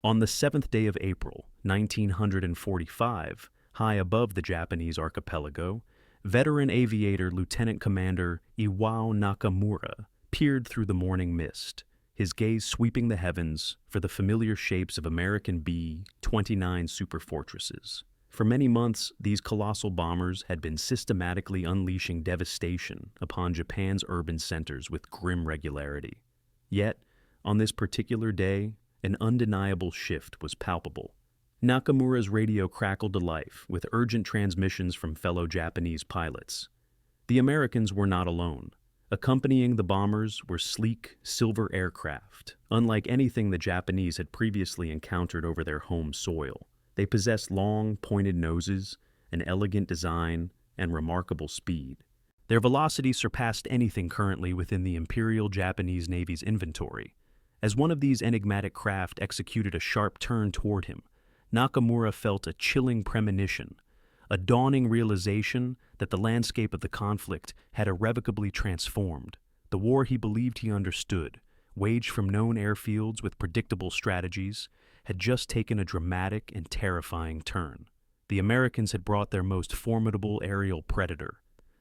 On the 7th day of April, 1945, high above the Japanese archipelago, veteran aviator Lieutenant Commander Iwao Nakamura peered through the morning mist, his gaze sweeping the heavens for the familiar shapes of American B-29 superfortresses. For many months, these colossal bombers had been systematically unleashing devastation upon Japan's urban centers with grim regularity. Yet, on this particular day, an undeniable shift was palpable. Nakamura's radio crackled to life with urgent transmissions from fellow Japanese pilots. The Americans were not alone. Accompanying the bombers were sleek, silver aircraft, unlike anything the Japanese had previously encountered over their home soil. They possessed long, pointed noses, an elegant design, and remarkable speed. Their velocity surpassed anything currently within the Imperial Japanese Navy's inventory. As one of these enigmatic craft executed a sharp turn toward him, Nakamura felt a chilling premonition, a dawning realization that the landscape of the conflict had irrevocably transformed. The war he believed he understood, waged from known airfields with predictable strategies, had just taken a dramatic and terrifying turn. The Americans had brought their most formidable aerial predator,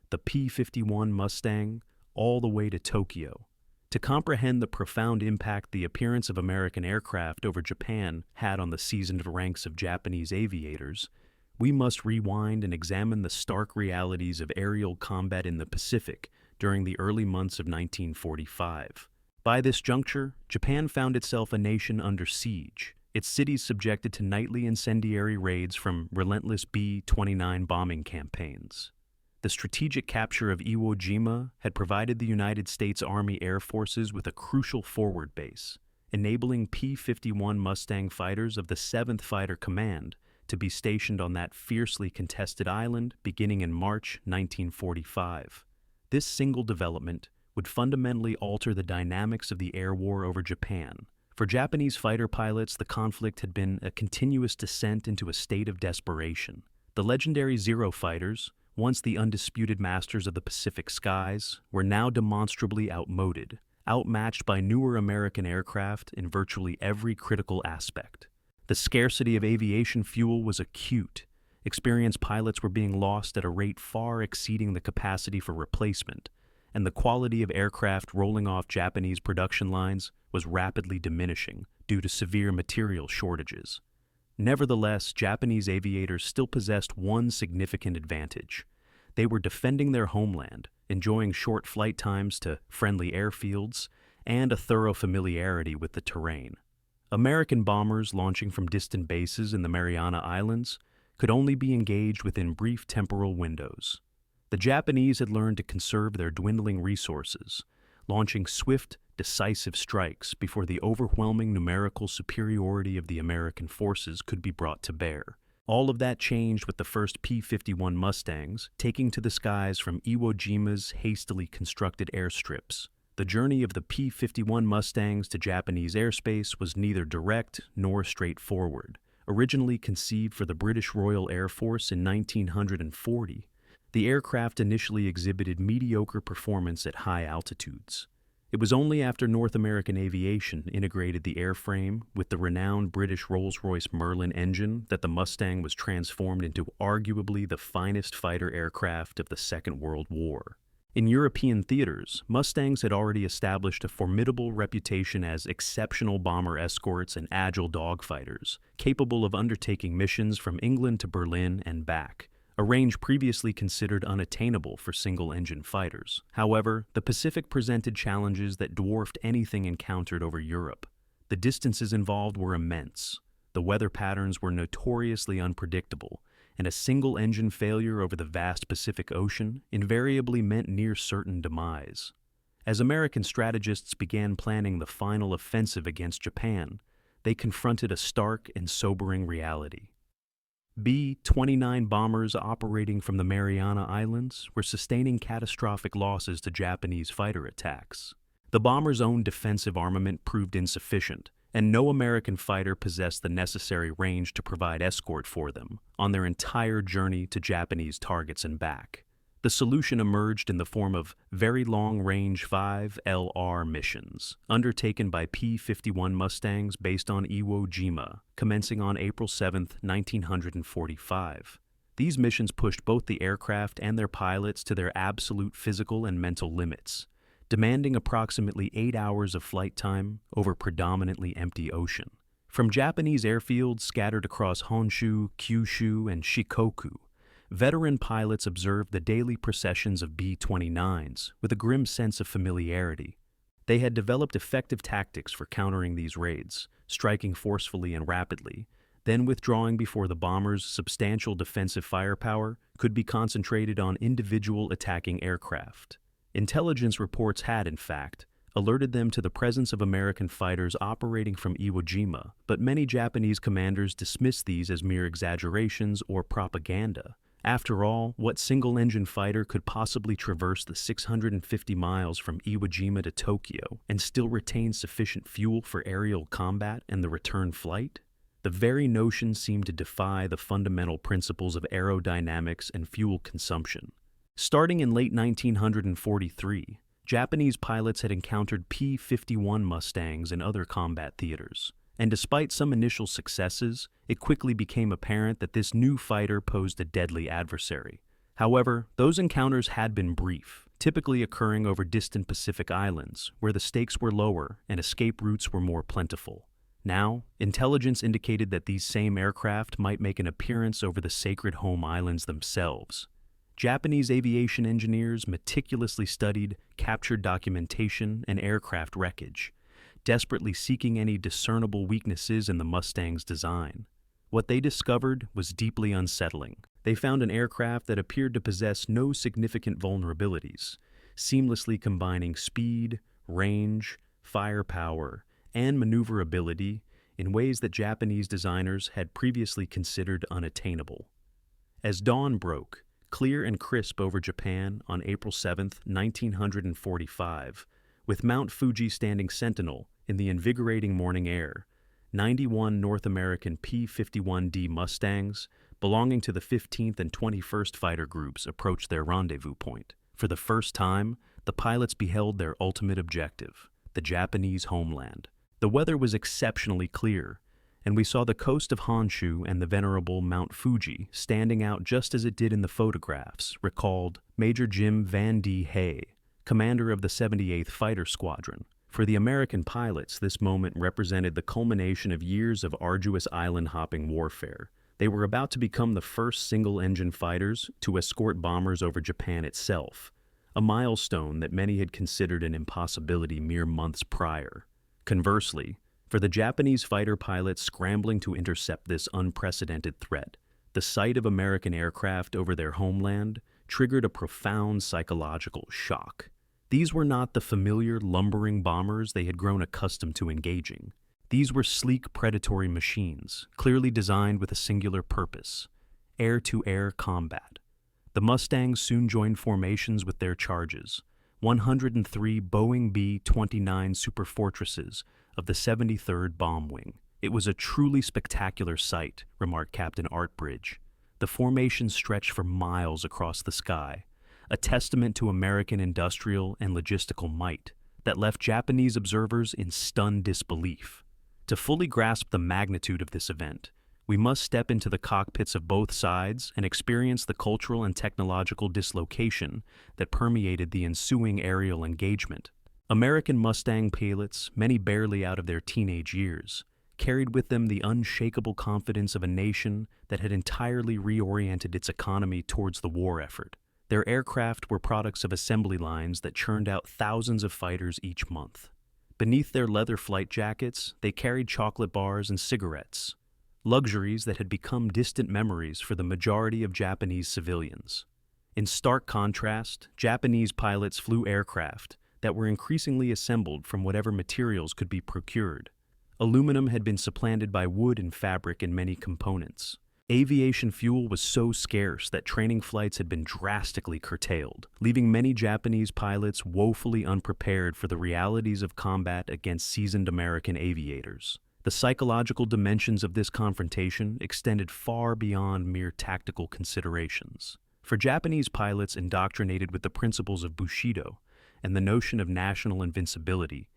the P-51 Mustang, all the way to Tokyo. To comprehend the profound impact the appearance of American aircraft over Japan had on the seasoned ranks of Japanese aviators, we must rewind and examine the stark realities of aerial combat in the Pacific during the early months of 1945. By this juncture, Japan found itself a nation under siege, its cities subjected to nightly incendiary raids from relentless B-29 bombing campaigns. The strategic capture of Iwo Jima had provided the United States Army Air Forces with a crucial forward base, enabling P-51 Mustang fighters of the 7th Fighter Command to be stationed on that fiercely contested island beginning in March 1945. This single development would fundamentally alter the dynamics of the air war over Japan. For Japanese fighter pilots, the conflict had been a continuous descent into a state of desperation. The legendary Zero fighters, once the undisputed masters of the Pacific skies, were now demonstrably outmoded, outmatched by newer American aircraft in virtually every critical aspect. The scarcity of aviation fuel was acute. Experienced pilots were being lost at a rate far exceeding the capacity for replacement, and the quality of aircraft rolling off Japanese production lines was rapidly diminishing due to severe material shortages. Nevertheless, Japanese aviators still possessed one significant advantage. They were defending their homeland, enjoying short flight times to friendly airfields, and a thorough familiarity with the terrain. American bombers launching from distant bases in the Mariana Islands could only be engaged within brief temporal windows. The Japanese had learned to conserve their dwindling resources, launching swift, decisive strikes before the overwhelming numerical superiority of the American forces could be brought to bear. All of that changed with the first P-51 Mustangs taking to the skies from Iwo Jima's hastily constructed airstrips. The journey of the P-51 Mustangs to Japanese airspace was neither direct nor straightforward. Originally conceived for the British Royal Air Force in 1940, the aircraft initially exhibited mediocre performance at high altitudes. It was only after North American Aviation integrated the airframe with the renowned British Rolls-Royce Merlin engine that the Mustang was transformed into arguably the finest fighter aircraft of the Second World War. In European theaters, Mustangs had already established a formidable reputation as exceptional bomber escorts and agile dogfighters, capable of undertaking missions from England to Berlin and back, a range previously considered unattainable for single-engine fighters. However, the Pacific presented challenges that dwarfed anything encountered over Europe. The distances involved were immense, the weather patterns were notoriously unpredictable, and a single-engine failure over the vast Pacific Ocean invariably meant near-certain demise. As American strategists began planning the final offensive against Japan, they confronted a stark and sobering reality. B-29 bombers operating from the Mariana Islands were sustaining catastrophic losses to Japanese fighter attacks. The bombers' own defensive armament proved insufficient, and no American fighter possessed the necessary range to provide escort for them on their entire journey to Japanese targets and back. The solution emerged in the form of Very Long-Range 5LR missions, undertaken by P-51 Mustangs based on Iwo Jima, commencing on April 7, 1945. These missions pushed both the aircraft and their pilots to their absolute physical and mental limits, demanding approximately 8 hours of flight time over predominantly empty ocean. From Japanese airfields scattered across Honshu, Kyushu, and Shikoku, veteran pilots observed the daily processions of B-29s with a grim sense of familiarity. They had developed effective tactics for countering these raids, striking forcefully and rapidly, then withdrawing before the bombers' substantial defensive firepower could be concentrated on individual attacking aircraft. Intelligence reports had, in fact, alerted them to the presence of American fighters operating from Iwo Jima, but many Japanese commanders dismissed these as mere exaggerations or propaganda. After all, what single-engine fighter could possibly traverse the 650 miles from Iwo Jima to Tokyo and still retain sufficient fuel for aerial combat and the return flight? The very notion seemed to defy the fundamental principles of aerodynamics and fuel consumption. Starting in late 1943, Japanese pilots had encountered P-51 Mustangs in other combat theaters, and despite some initial successes, it quickly became apparent that this new fighter posed a deadly adversary. However, those encounters had been brief, typically occurring over distant Pacific islands, where the stakes were lower and escape routes were more plentiful. Now, intelligence indicated that these same aircraft might make an appearance over the sacred home islands themselves. Japanese aviation engineers meticulously studied captured documentation and aircraft wreckage, desperately seeking any discernible weaknesses in the Mustang's design. What they discovered was deeply unsettling. They found an aircraft that appeared to possess no significant vulnerabilities, seamlessly combining speed, range, firepower, and maneuverability in ways that Japanese designers had previously considered unattainable. As dawn broke, clear and crisp over Japan on April 7, 1945, with Mount Fuji standing sentinel in the invigorating morning air, 91 North American P-51D Mustangs, belonging to the 15th and 21st Fighter Groups, approached their rendezvous point. For the first time, the pilots beheld their ultimate objective, the Japanese homeland. The weather was exceptionally clear, and we saw the coast of Honshu and the venerable Mount Fuji standing out just as it did in the photographs, recalled Major Jim Van D. Hay, commander of the 78th Fighter Squadron. For the American pilots, this moment represented the culmination of years of arduous island-hopping warfare. They were about to become the first single-engine fighters to escort bombers over Japan itself, a milestone that many had considered an impossibility mere months prior. Conversely, for the Japanese fighter pilots scrambling to intercept this unprecedented threat, the sight of American aircraft over their homeland triggered a profound psychological shock. These were not the familiar, lumbering bombers they had grown accustomed to engaging. These were sleek, predatory machines, clearly designed with a singular purpose: air-to-air combat. The Mustangs soon joined formations with their charges, 103 Boeing B-29 Superfortresses of the 73rd Bomb Wing. "It was a truly spectacular sight," remarked Captain Art Bridge. "The formation stretched for miles across the sky, a testament to American industrial and logistical might that left Japanese observers in stunned disbelief. To fully grasp the magnitude of this event, we must step into the cockpits of both sides and experience the cultural and technological dislocation that permeated the ensuing aerial engagement." American Mustang pilots, many barely out of their teenage years, carried with them the unshakable confidence of a nation that had entirely reoriented its economy towards the war effort. Their aircraft were products of assembly lines that churned out thousands of fighters each month. Beneath their leather flight jackets, they carried chocolate bars and cigarettes, luxuries that had become distant memories for the majority of Japanese civilians. In stark contrast, Japanese pilots flew aircraft that were increasingly assembled from whatever materials could be procured. Aluminum had been supplanted by wood and fabric in many components. Aviation fuel was so scarce that training flights had been drastically curtailed, leaving many Japanese pilots woefully unprepared for the realities of combat against seasoned American aviators. The psychological dimensions of this confrontation extended far beyond mere tactical considerations. For Japanese pilots indoctrinated with the principles of Bushido and the notion of national invincibility,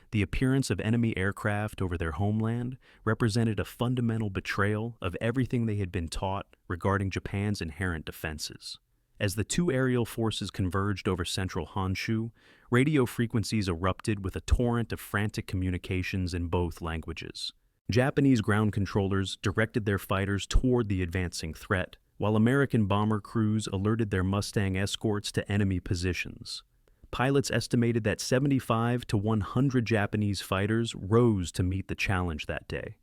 the appearance of enemy aircraft over their homeland represented a fundamental betrayal of everything they had been taught regarding Japan's inherent defenses. As the two aerial forces converged over central Honshu, radio frequencies erupted with a torrent of frantic communications in both languages. Japanese ground controllers directed their fighters toward the advancing threat, while American bomber crews alerted their Mustang escorts to enemy positions. Pilots estimated that 75 to 100 Japanese fighters rose to meet the challenge that day,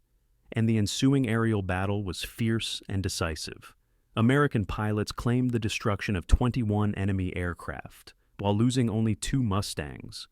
and the ensuing aerial battle was fierce and decisive. American pilots claimed the destruction of 21 enemy aircraft, while losing only 2 Mustangs.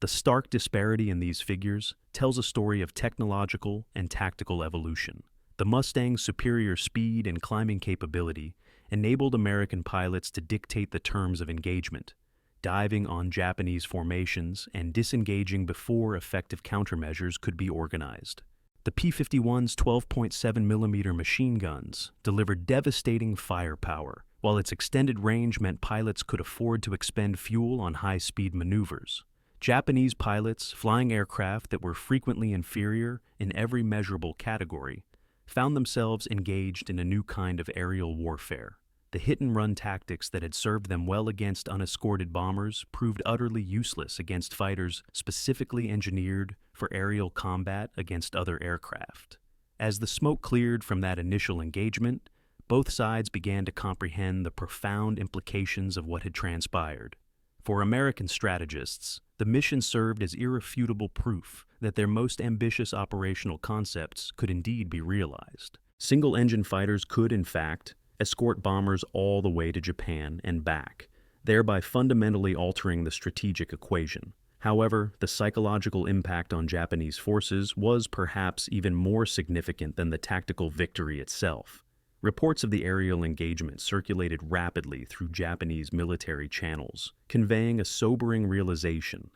The stark disparity in these figures tells a story of technological and tactical evolution. The Mustang's superior speed and climbing capability enabled American pilots to dictate the terms of engagement, diving on Japanese formations and disengaging before effective countermeasures could be organized. The P-51's 12.7mm machine guns delivered devastating firepower, while its extended range meant pilots could afford to expend fuel on high-speed maneuvers. Japanese pilots, flying aircraft that were frequently inferior in every measurable category, found themselves engaged in a new kind of aerial warfare. The hit-and-run tactics that had served them well against unescorted bombers proved utterly useless against fighters specifically engineered for aerial combat against other aircraft. As the smoke cleared from that initial engagement, both sides began to comprehend the profound implications of what had transpired. For American strategists, the mission served as irrefutable proof that their most ambitious operational concepts could indeed be realized. Single-engine fighters could, in fact, escort bombers all the way to Japan and back, thereby fundamentally altering the strategic equation. However, the psychological impact on Japanese forces was perhaps even more significant than the tactical victory itself. Reports of the aerial engagement circulated rapidly through Japanese military channels, conveying a sobering realization.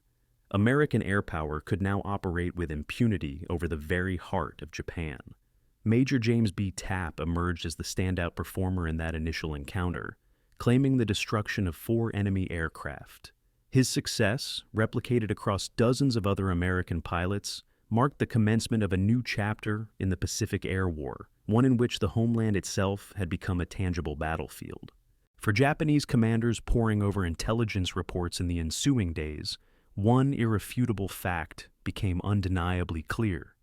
American air power could now operate with impunity over the very heart of Japan. Major James B. Tapp emerged as the standout performer in that initial encounter, claiming the destruction of 4 enemy aircraft. His success, replicated across dozens of other American pilots, marked the commencement of a new chapter in the Pacific Air War, one in which the homeland itself had become a tangible battlefield. For Japanese commanders poring over intelligence reports in the ensuing days, one irrefutable fact became undeniably clear.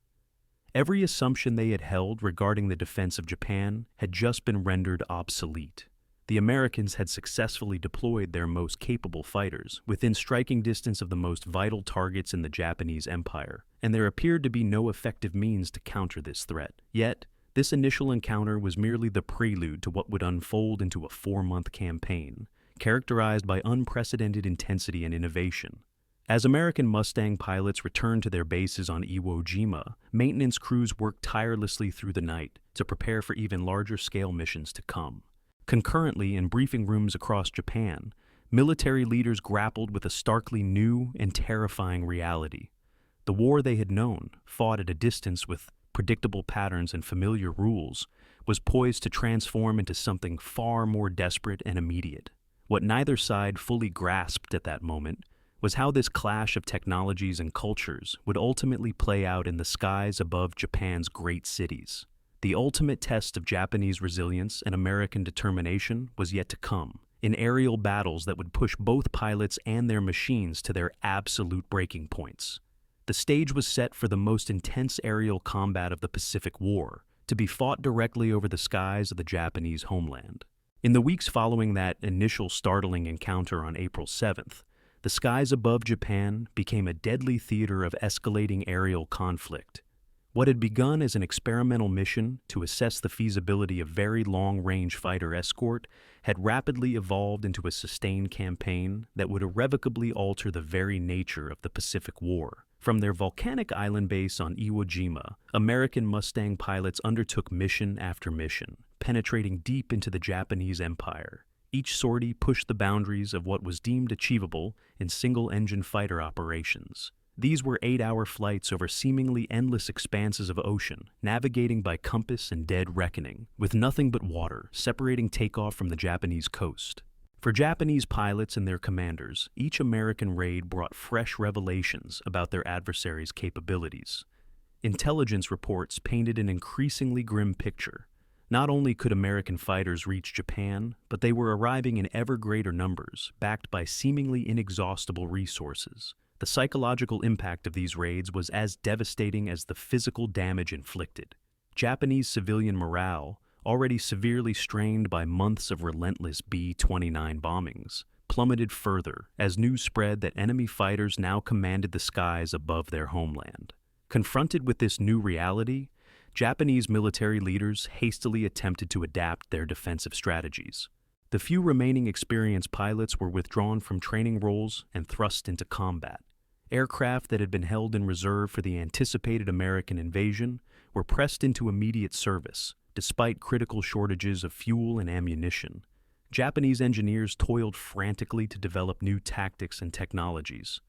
Every assumption they had held regarding the defense of Japan had just been rendered obsolete. The Americans had successfully deployed their most capable fighters within striking distance of the most vital targets in the Japanese Empire, and there appeared to be no effective means to counter this threat. Yet, this initial encounter was merely the prelude to what would unfold into a 4-month campaign, characterized by unprecedented intensity and innovation. As American Mustang pilots returned to their bases on Iwo Jima, maintenance crews worked tirelessly through the night to prepare for even larger-scale missions to come. Concurrently, in briefing rooms across Japan, military leaders grappled with a starkly new and terrifying reality. The war they had known, fought at a distance with predictable patterns and familiar rules, was poised to transform into something far more desperate and immediate. What neither side fully grasped at that moment was how this clash of technologies and cultures would ultimately play out in the skies above Japan's great cities. The ultimate test of Japanese resilience and American determination was yet to come, in aerial battles that would push both pilots and their machines to their absolute breaking points. The stage was set for the most intense aerial combat of the Pacific War, to be fought directly over the skies of the Japanese homeland. In the weeks following that initial startling encounter on April 7th, the skies above Japan became a deadly theater of escalating aerial conflict. What had begun as an experimental mission to assess the feasibility of very long-range fighter escort had rapidly evolved into a sustained campaign that would irrevocably alter the very nature of the Pacific War. From their volcanic island base on Iwo Jima, American Mustang pilots undertook mission after mission, penetrating deep into the Japanese Empire. Each sortie pushed the boundaries of what was deemed achievable in single-engine fighter operations, These were 8-hour flights over seemingly endless expanses of ocean, navigating by compass and dead reckoning, with nothing but water separating takeoff from the Japanese coast. For Japanese pilots and their commanders, each American raid brought fresh revelations about their adversaries' capabilities. Intelligence reports painted an increasingly grim picture. Not only could American fighters reach Japan, but they were arriving in ever greater numbers, backed by seemingly inexhaustible resources. The psychological impact of these raids was as devastating as the physical damage inflicted. Japanese civilian morale, already severely strained by months of relentless B-29 bombings, plummeted further as news spread that enemy fighters now commanded the skies above their homeland. Confronted with this new reality, Japanese military leaders hastily attempted to adapt their defensive strategies. The few remaining experienced pilots were withdrawn from training roles and thrust into combat. Aircraft that had been held in reserve for the anticipated American invasion were pressed into immediate service, despite critical shortages of fuel and ammunition. Japanese engineers toiled frantically to develop new tactics and technologies.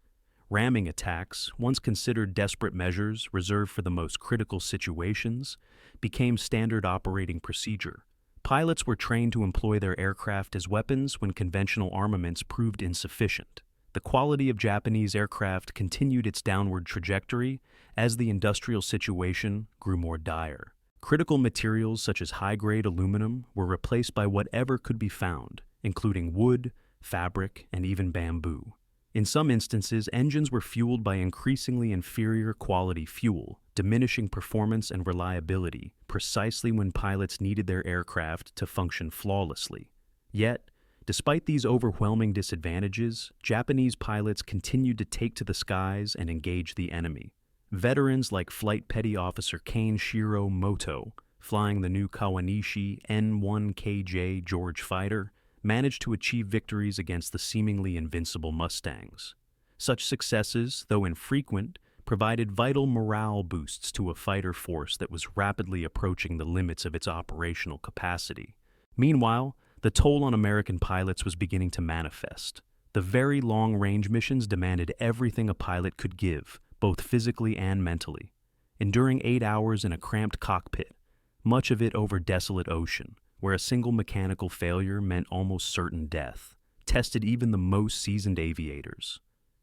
Ramming attacks, once considered desperate measures reserved for the most critical situations, became standard operating procedure. Pilots were trained to employ their aircraft as weapons when conventional armaments proved insufficient. The quality of Japanese aircraft continued its downward trajectory as the industrial situation grew more dire. Critical materials such as high-grade aluminum were replaced by whatever could be found, including wood, fabric, and even bamboo. In some instances, engines were fueled by increasingly inferior quality fuel, diminishing performance and reliability precisely when pilots needed their aircraft to function flawlessly. Yet, despite these overwhelming disadvantages, Japanese pilots continued to take to the skies and engage the enemy. Veterans like Flight Petty Officer Kaneshiro Moto, flying the new Kawanishi N-1KJ George fighter, managed to achieve victories against the seemingly invincible Mustangs. Such successes, though infrequent, provided vital morale boosts to a fighter force that was rapidly approaching the limits of its operational capacity. Meanwhile, the toll on American pilots was beginning to manifest. The very long-range missions demanded everything a pilot could give, both physically and mentally. Enduring 8 hours in a cramped cockpit, much of it over desolate ocean, where a single mechanical failure meant almost certain death, tested even the most seasoned aviators.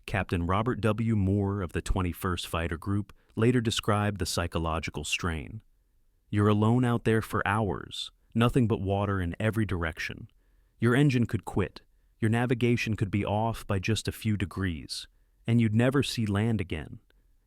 Captain Robert W. Moore of the 21st Fighter Group later described the psychological strain. "You're alone out there for hours, nothing but water in every direction. Your engine could quit, your navigation could be off by just a few degrees, and you'd never see land again."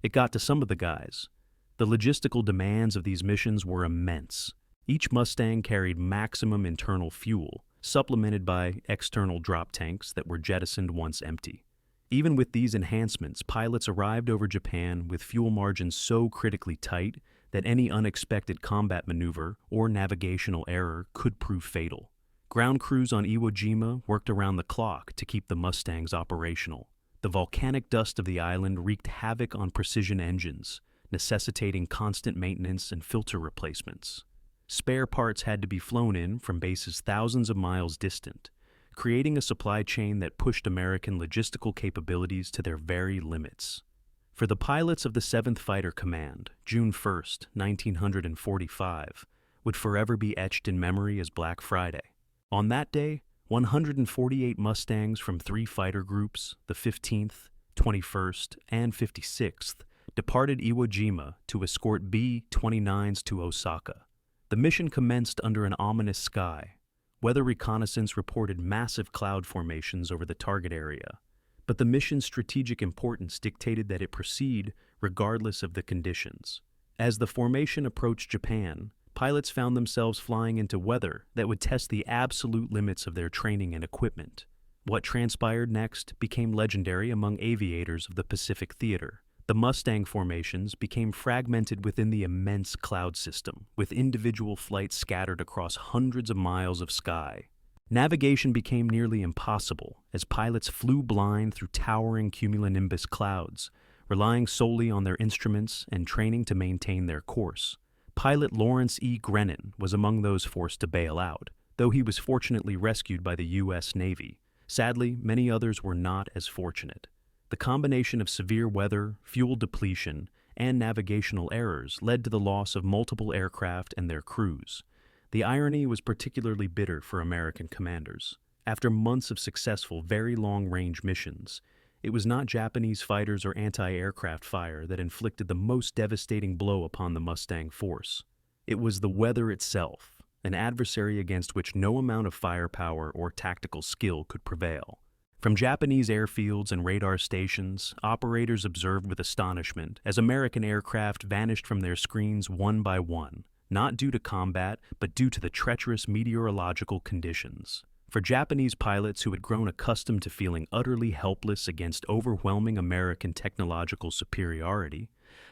It got to some of the guys. The logistical demands of these missions were immense. Each Mustang carried maximum internal fuel, supplemented by external drop tanks that were jettisoned once empty. Even with these enhancements, pilots arrived over Japan with fuel margins so critically tight that any unexpected combat maneuver or navigational error could prove fatal. Ground crews on Iwo Jima worked around the clock to keep the Mustangs operational. The volcanic dust of the island wreaked havoc on precision engines, necessitating constant maintenance and filter replacements. Spare parts had to be flown in from bases thousands of miles distant, creating a supply chain that pushed American logistical capabilities to their very limits. For the pilots of the 7th Fighter Command, June 1, 1945, would forever be etched in memory as Black Friday. On that day, 148 Mustangs from 3 fighter groups, the 15th, 21st, and 56th, departed Iwo Jima to escort B-29s to Osaka. The mission commenced under an ominous sky. Weather reconnaissance reported massive cloud formations over the target area, but the mission's strategic importance dictated that it proceed regardless of the conditions. As the formation approached Japan, pilots found themselves flying into weather that would test the absolute limits of their training and equipment. What transpired next became legendary among aviators of the Pacific Theater. The Mustang formations became fragmented within the immense cloud system, with individual flights scattered across hundreds of miles of sky. Navigation became nearly impossible as pilots flew blind through towering cumulonimbus clouds, relying solely on their instruments and training to maintain their course. Pilot Lawrence E. Grennan was among those forced to bail out, though he was fortunately rescued by the U.S. Navy. Sadly, many others were not as fortunate. The combination of severe weather, fuel depletion, and navigational errors led to the loss of multiple aircraft and their crews. The irony was particularly bitter for American commanders. After months of successful, very long-range missions, it was not Japanese fighters or anti-aircraft fire that inflicted the most devastating blow upon the Mustang force. It was the weather itself, an adversary against which no amount of firepower or tactical skill could prevail. From Japanese airfields and radar stations, operators observed with astonishment as American aircraft vanished from their screens one by one, not due to combat, but due to the treacherous meteorological conditions. For Japanese pilots who had grown accustomed to feeling utterly helpless against overwhelming American technological superiority,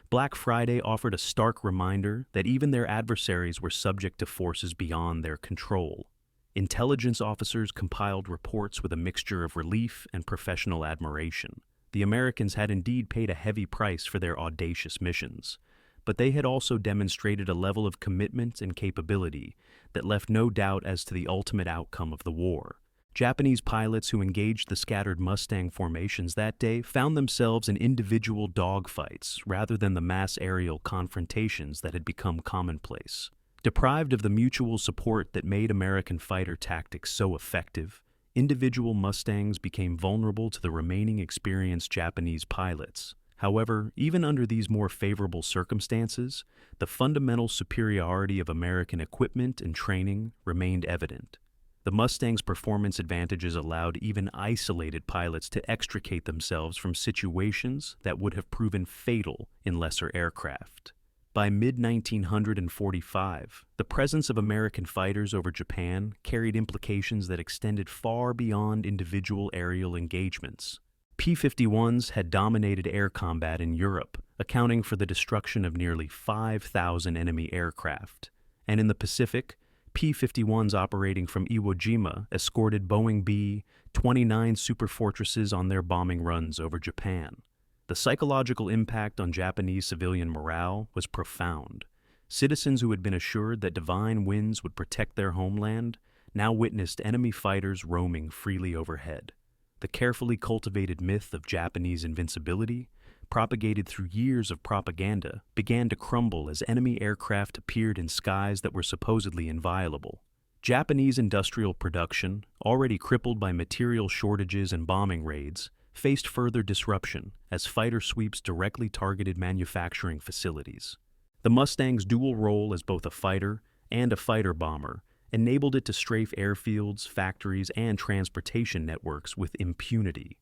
Black Friday offered a stark reminder that even their adversaries were subject to forces beyond their control. Intelligence officers compiled reports with a mixture of relief and professional admiration. The Americans had indeed paid a heavy price for their audacious missions, but they had also demonstrated a level of commitment and capability that left no doubt as to the ultimate outcome of the war. Japanese pilots who engaged the scattered Mustang formations that day found themselves in individual dogfights rather than the mass aerial confrontations that had become commonplace. Deprived of the mutual support that made American fighter tactics so effective, individual Mustangs became vulnerable to the remaining experienced Japanese pilots. However, even under these more favorable circumstances, the fundamental superiority of American equipment and training remained evident. The Mustang's performance advantages allowed even isolated pilots to extricate themselves from situations that would have proven fatal in lesser aircraft. By mid-1945, the presence of American fighters over Japan carried implications that extended far beyond individual aerial engagements. P-51s had dominated air combat in Europe, accounting for the destruction of nearly 5,000 enemy aircraft. And in the Pacific, P-51s operating from Iwo Jima escorted Boeing B-29 superfortresses on their bombing runs over Japan. The psychological impact on Japanese civilian morale was profound. Citizens who had been assured that divine winds would protect their homeland now witnessed enemy fighters roaming freely overhead. The carefully cultivated myth of Japanese invincibility, propagated through years of propaganda, began to crumble as enemy aircraft appeared in skies that were supposedly inviolable. Japanese industrial production, already crippled by material shortages and bombing raids, faced further disruption as fighter sweeps directly targeted manufacturing facilities. The Mustang's dual role as both a fighter and a fighter bomber enabled it to strafe airfields, factories, and transportation networks with impunity.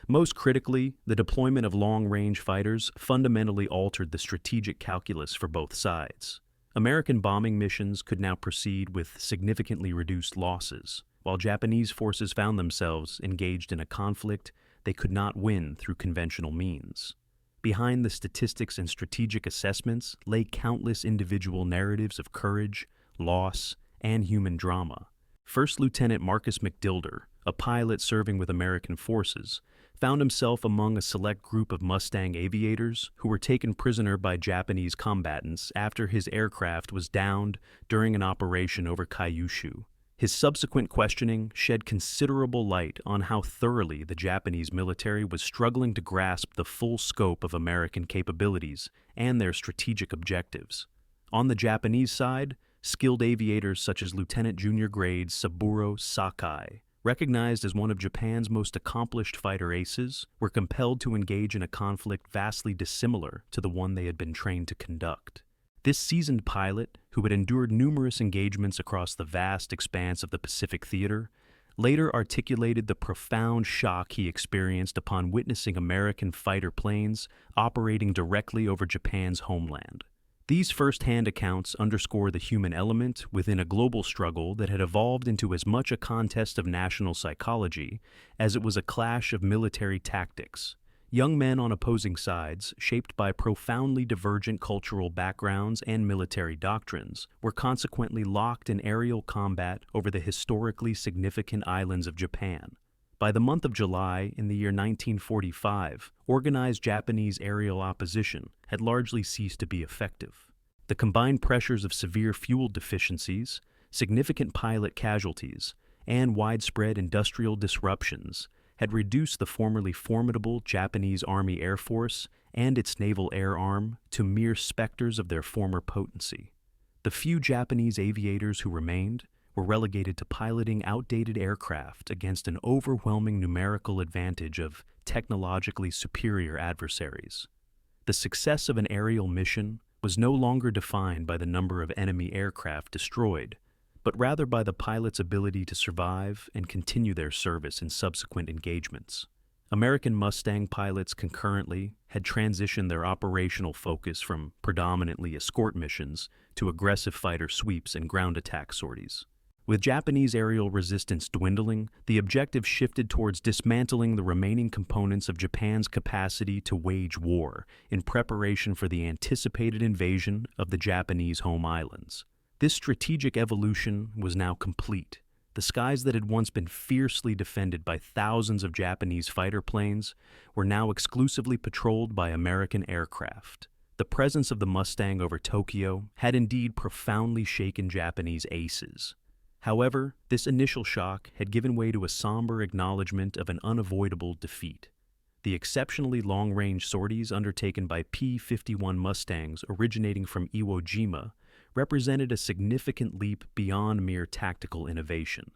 Most critically, the deployment of long-range fighters fundamentally altered the strategic calculus for both sides. American bombing missions could now proceed with significantly reduced losses, while Japanese forces found themselves engaged in a conflict they could not win through conventional means. Behind the statistics and strategic assessments lay countless individual narratives of courage, loss, and human drama. First Lieutenant Marcus McDilder, a pilot serving with American forces, found himself among a select group of Mustang aviators who were taken prisoner by Japanese combatants after his aircraft was downed during an operation over Kyushu. His subsequent questioning shed considerable light on how thoroughly the Japanese military was struggling to grasp the full scope of American capabilities and their strategic objectives. On the Japanese side, skilled aviators such as Lieutenant Junior Grade Saburo Sakai, recognized as one of Japan's most accomplished fighter aces, were compelled to engage in a conflict vastly dissimilar to the one they had been trained to conduct. This seasoned pilot, who had endured numerous engagements across the vast expanse of the Pacific Theater, later articulated the profound shock he experienced upon witnessing American fighter planes operating directly over Japan's homeland. These first-hand accounts underscore the human element within a global struggle that had evolved into as much a contest of national psychology as it was a clash of military tactics. Young men on opposing sides, shaped by profoundly divergent cultural backgrounds and military doctrines, were consequently locked in aerial combat over the historically significant islands of Japan. By the month of July in the year 1945, organized Japanese aerial opposition had largely ceased to be effective. The combined pressures of severe fuel deficiencies, significant pilot casualties, and widespread industrial disruptions had reduced the formerly formidable Japanese Army Air Force and its naval air arm to mere specters of their former potency. The few Japanese aviators who remained were relegated to piloting outdated aircraft against an overwhelming numerical advantage of technologically superior adversaries. The success of an aerial mission was no longer defined by the number of enemy aircraft destroyed, but rather by the pilot's ability to survive and continue their service in subsequent engagements. American Mustang pilots concurrently had transitioned their operational focus from predominantly escort missions to aggressive fighter sweeps and ground attack sorties. With Japanese aerial resistance dwindling, the objective shifted towards dismantling the remaining components of Japan's capacity to wage war in preparation for the anticipated invasion of the Japanese home islands. This strategic evolution was now complete. The skies that had once been fiercely defended by thousands of Japanese fighter planes were now exclusively patrolled by American aircraft. The presence of the Mustang over Tokyo had indeed profoundly shaken Japanese aces. However, this initial shock had given way to a somber acknowledgement of an unavoidable defeat. The exceptionally long-range sorties undertaken by P-51 Mustangs originating from Iwo Jima represented a significant leap beyond mere tactical innovation.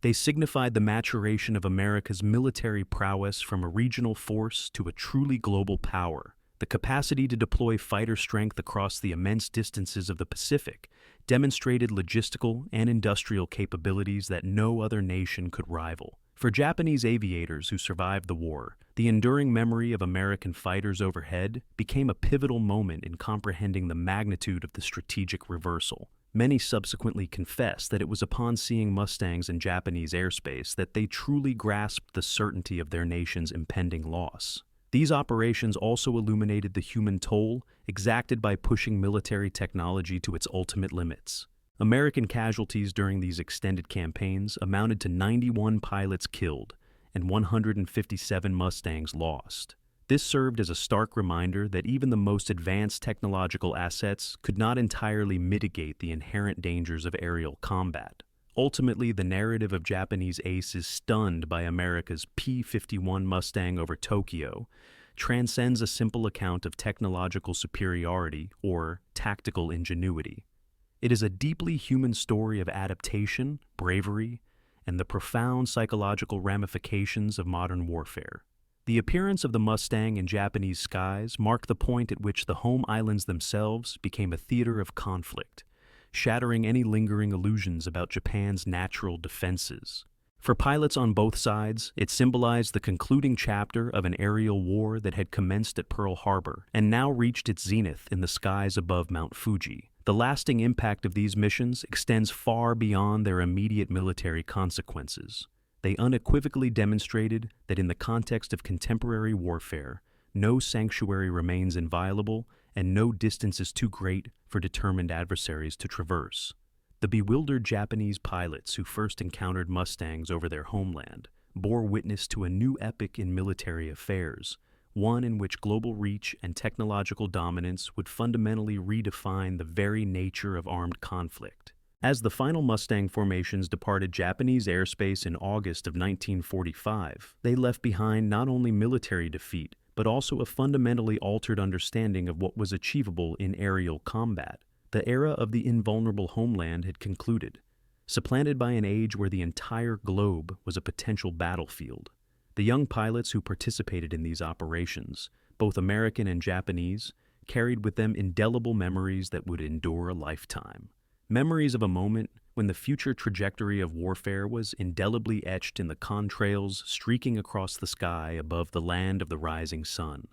They signified the maturation of America's military prowess from a regional force to a truly global power. The capacity to deploy fighter strength across the immense distances of the Pacific demonstrated logistical and industrial capabilities that no other nation could rival. For Japanese aviators who survived the war, the enduring memory of American fighters overhead became a pivotal moment in comprehending the magnitude of the strategic reversal. Many subsequently confessed that it was upon seeing Mustangs in Japanese airspace that they truly grasped the certainty of their nation's impending loss. These operations also illuminated the human toll exacted by pushing military technology to its ultimate limits. American casualties during these extended campaigns amounted to 91 pilots killed and 157 Mustangs lost. This served as a stark reminder that even the most advanced technological assets could not entirely mitigate the inherent dangers of aerial combat. Ultimately, the narrative of Japanese aces stunned by America's P-51 Mustang over Tokyo transcends a simple account of technological superiority or tactical ingenuity. It is a deeply human story of adaptation, bravery, and the profound psychological ramifications of modern warfare. The appearance of the Mustang in Japanese skies marked the point at which the home islands themselves became a theater of conflict, shattering any lingering illusions about Japan's natural defenses. For pilots on both sides, it symbolized the concluding chapter of an aerial war that had commenced at Pearl Harbor and now reached its zenith in the skies above Mount Fuji. The lasting impact of these missions extends far beyond their immediate military consequences. They unequivocally demonstrated that in the context of contemporary warfare, no sanctuary remains inviolable and no distance is too great for determined adversaries to traverse. The bewildered Japanese pilots who first encountered Mustangs over their homeland bore witness to a new epoch in military affairs, one in which global reach and technological dominance would fundamentally redefine the very nature of armed conflict. As the final Mustang formations departed Japanese airspace in August of 1945, they left behind not only military defeat, but also a fundamentally altered understanding of what was achievable in aerial combat. The era of the invulnerable homeland had concluded, supplanted by an age where the entire globe was a potential battlefield. The young pilots who participated in these operations, both American and Japanese, carried with them indelible memories that would endure a lifetime. Memories of a moment when the future trajectory of warfare was indelibly etched in the contrails streaking across the sky above the land of the rising sun.